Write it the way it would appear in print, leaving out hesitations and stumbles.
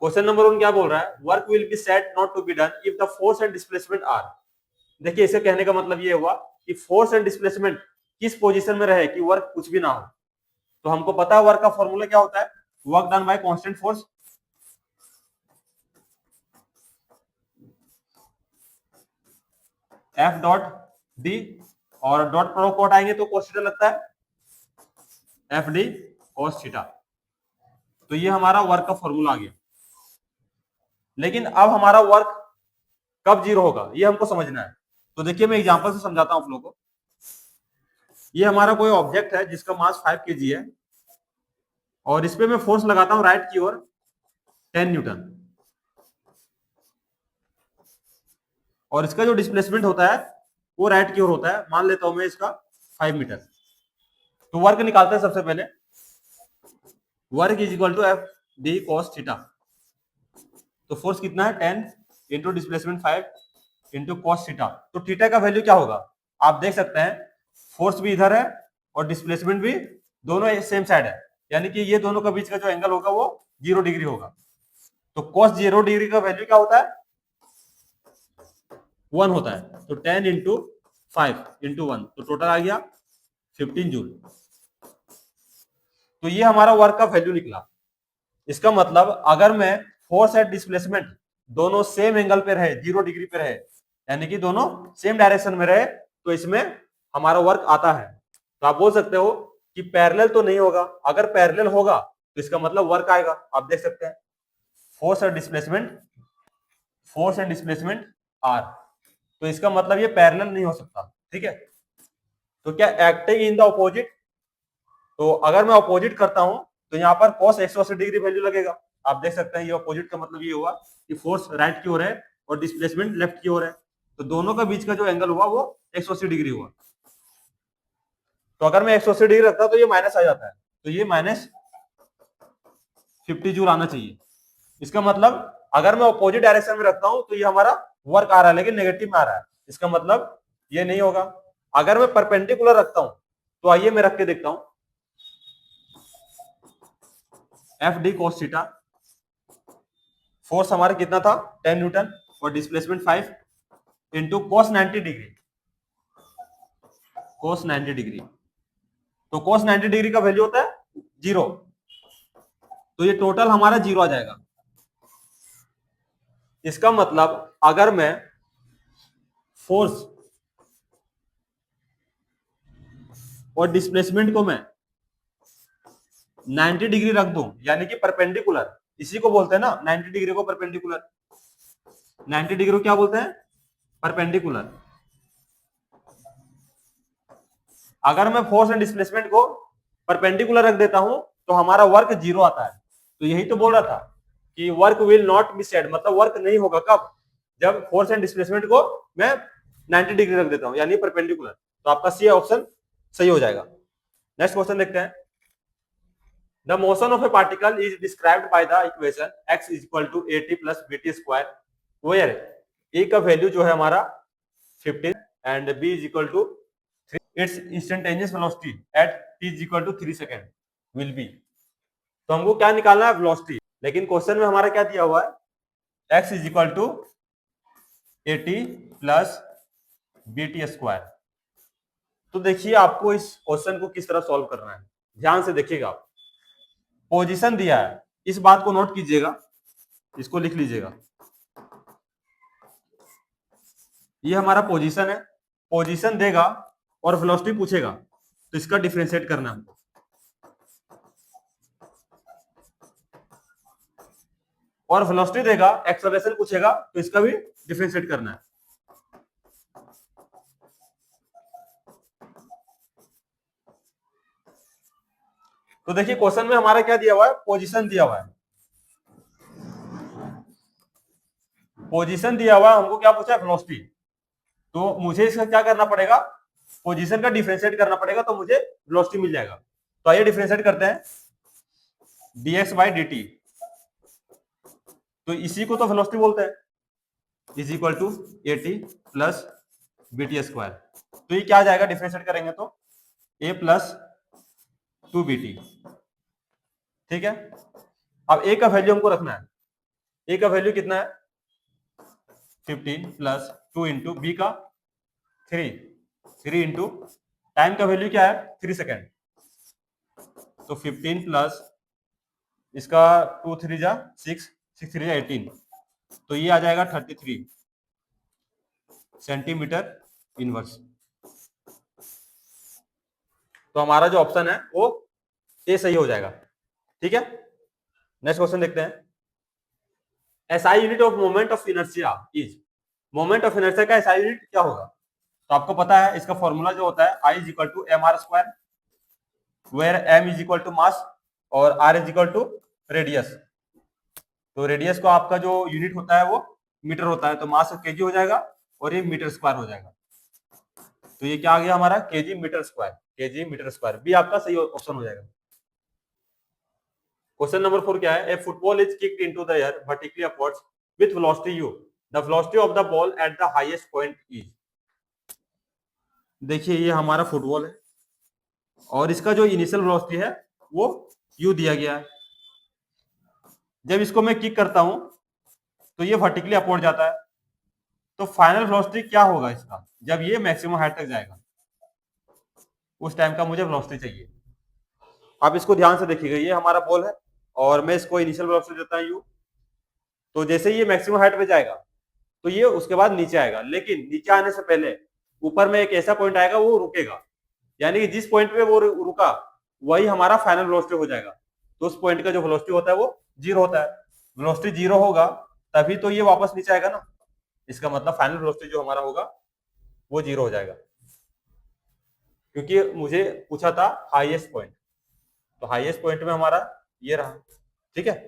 Question number 1 क्या बोल रहा है, work will be said not to be done if the force and displacement are. देखिए इसे कहने का मतलब ये हुआ कि फोर्स एंड डिस्प्लेसमेंट किस पोजीशन में रहे कि वर्क कुछ भी ना हो। तो हमको पता है वर्क का फॉर्मूला क्या होता है, work done by constant force F dot D, और डॉट प्रोडक्ट को हटाएंगे तो cos थीटा लगता है एफ डी cos थीटा। तो ये हमारा वर्क का फॉर्मूला आ गया। लेकिन अब हमारा वर्क कब जीरो होगा ये हमको समझना है। तो देखिए मैं एग्जांपल से समझाता हूं आप लोगों को। ये हमारा कोई ऑब्जेक्ट है जिसका मास 5 केजी है और इस पे मैं फोर्स लगाता हूं राइट की ओर 10 न्यूटन, और इसका जो डिस्प्लेसमेंट होता है वो राइट की ओर होता है, मान लेता हूं मैं इसका 5 मीटर। तो वर्क निकालते हैं सबसे पहले, work is equal to F D cos theta. तो फोर्स कितना है 10 into displacement 5 into cos theta. तो थीटा का वैल्यू क्या होगा, आप देख सकते हैं फोर्स भी इधर है और डिस्प्लेसमेंट भी, दोनों सेम साइड है, यानी कि ये दोनों के बीच का जो एंगल होगा वो 0 डिग्री होगा। तो कॉस 0 डिग्री का वैल्यू क्या होता है 1 होता है। तो 10 इंटू 5 इंटू 1, तो टोटल आ गया 15 जूल। तो ये हमारा वर्क का वैल्यू निकला। इसका मतलब अगर मैं फोर्स एंड डिस्प्लेसमेंट दोनों सेम एंगल पे रहे, 0 डिग्री पे रहे, यानी कि दोनों सेम डायरेक्शन में रहे, तो इसमें हमारा वर्क आता है। तो आप बोल सकते हो कि पैरेलल तो नहीं होगा, अगर पैरेलल होगा तो इसका मतलब वर्क आएगा। आप देख सकते हैं फोर्स एंड डिस्प्लेसमेंट आर, तो इसका मतलब ये पैरेलल नहीं हो सकता। ठीक है, तो क्या एक्टिंग इन द ऑपोजिट, तो अगर मैं ऑपोजिट करता हूं तो यहाँ पर cos 180 डिग्री वैल्यू लगेगा। आप देख सकते हैं ये ऑपोजिट का मतलब ये हुआ कि फोर्स राइट की ओर है और डिस्प्लेसमेंट लेफ्ट की ओर है, तो दोनों के बीच का जो एंगल हुआ वो 180 डिग्री हुआ। तो अगर मैं 180 डिग्री रखता तो ये माइनस आ जाता है, तो ये माइनस 50 जूल आना चाहिए। इसका मतलब अगर मैं ऑपोजिट डायरेक्शन में रखता हूं तो ये हमारा वर्क आ रहा है लेकिन नेगेटिव में आ रहा है, इसका मतलब ये नहीं होगा। अगर मैं परपेंडिकुलर रखता हूं तो आइए मैं रख के देखता हूं, F D cos theta, force हमारा कितना था 10 न्यूटन और displacement 5 into cos 90 degree, cos 90 degree. तो cos 90 डिग्री का वैल्यू होता है 0, तो ये टोटल हमारा 0 आ जाएगा। इसका मतलब अगर मैं फोर्स और डिस्प्लेसमेंट को मैं 90 डिग्री रख दूं, यानी कि परपेंडिकुलर, इसी को बोलते हैं ना 90 डिग्री को परपेंडिकुलर, 90 डिग्री को क्या बोलते हैं परपेंडिकुलर। अगर मैं फोर्स एंड डिस्प्लेसमेंट को परपेंडिकुलर रख देता हूं तो हमारा वर्क 0 आता है। तो यही तो बोल रहा था कि work will not be said, मतलब वर्क नहीं होगा कब, जब फोर्स एंड डिस्प्लेसमेंट को मैं 90 डिग्री रख देता हूं यानी परपेंडिकुलर। तो आपका सी ऑप्शन सही हो जाएगा। नेक्स्ट क्वेश्चन देखते हैं, the motion of a particle is described by the equation x is equal to at plus bt square, where a का वैल्यू जो है हमारा 15 and b is equal to its instantaneous velocity at t is equal to 3 second will be। तो हमको क्या निकालना है velocity, लेकिन क्वेश्चन में हमारा क्या दिया हुआ है x is equal to at plus bt square. तो देखिए आपको इस क्वेश्चन को किस तरह सॉल्व करना है, ध्यान से देखिएगा। आप पोजीशन दिया है, इस बात को नोट कीजिएगा, इसको लिख लीजिएगा, ये हमारा पोजीशन है, पोजीशन देगा और वेलोसिटी पूछेगा तो इसका डिफरेंशिएट करना है हमको। और वेलोसिटी देगा, एक्सेलरेशन पूछेगा तो इसका भी डिफरेंशिएट करना है। तो देखिए क्वेश्चन में हमारा क्या दिया हुआ है, पोजीशन दिया हुआ है, पोजीशन दिया हुआ है, हमको क्या पूछा है वेलोसिटी। तो मुझे इसका क्या करना पड़ेगा, पोजीशन का डिफरेंशिएट करना पड़ेगा, तो मुझे वेलोसिटी मिल जाएगा। तो आइए डिफरेंशिएट करते हैं, dx बाई dt, तो इसी को तो वेलोसिटी बोलते हैं, is equal to at plus bt square. तो ये क्या आ जाएगा डिफरेंशिएट करेंगे तो a प्लस 2bt। ठीक है, अब a का वैल्यू हमको रखना है, ए का वैल्यू कितना है 15 प्लस 2 इंटू बी का 3 इंटू टाइम का वैल्यू क्या है 3 सेकेंड, तो 15 प्लस इसका 2 3 जा 6 6 3 जा 18, तो ये आ जाएगा 33 सेंटीमीटर इनवर्स। तो हमारा जो ऑप्शन है वो ए सही हो जाएगा। ठीक है, नेक्स्ट क्वेश्चन देखते हैं। SI unit of moment of inertia is, moment of inertia का एसआई यूनिट क्या होगा? तो आपको पता है इसका फॉर्मूला जो होता है I is equal to M R square, where M is equal to mass और R is equal to radius. तो रेडियस को आपका जो यूनिट होता है वो मीटर होता है, तो मास केजी हो जाएगा और ये मीटर स्क्वायर हो जाएगा। तो ये क्या आ गया हमारा KG metre square, KG metre square B आपका सही ऑप्शन हो जाएगा। क्वेश्चन नंबर 4 क्या है? A football is kicked into the air vertically upwards with velocity u, the velocity of the ball at the highest point is. देखिए ये हमारा football है और इसका जो इनिशियल वेलोसिटी है वो u दिया गया है। जब इसको मैं किक करता हूं तो ये वर्टिकली अपवर्ड जाता है, तो फाइनल वेलोसिटी क्या होगा इसका जब ये मैक्सिमम हाइट तक जाएगा, उस टाइम का मुझे वेलोसिटी चाहिए। आप इसको ध्यान से देखिएगा, ये हमारा बॉल है और मैं इसको इनिशियल वेलोसिटी देता हूं u, तो जैसे ये मैक्सिमम हाइट पे जाएगा तो ये उसके बाद नीचे आएगा, लेकिन नीचे आने से पहले ऊपर में एक ऐसा पॉइंट आएगा वो रुकेगा, यानी कि जिस पॉइंट पे वो रुका वही हमारा फाइनल वेलोसिटी हो जाएगा। तो उस पॉइंट का जो वेलोसिटी होता है वो जीरो होता है। वेलोसिटी जीरो होगा तभी तो ये वापस नीचे आएगा ना, इसका मतलब फाइनल वेलोसिटी जो हमारा होगा वो जीरो हो जाएगा, क्योंकि मुझे पूछा था हाईएस्ट पॉइंट, तो हाईएस्ट पॉइंट में हमारा ये रहा। ठीक है।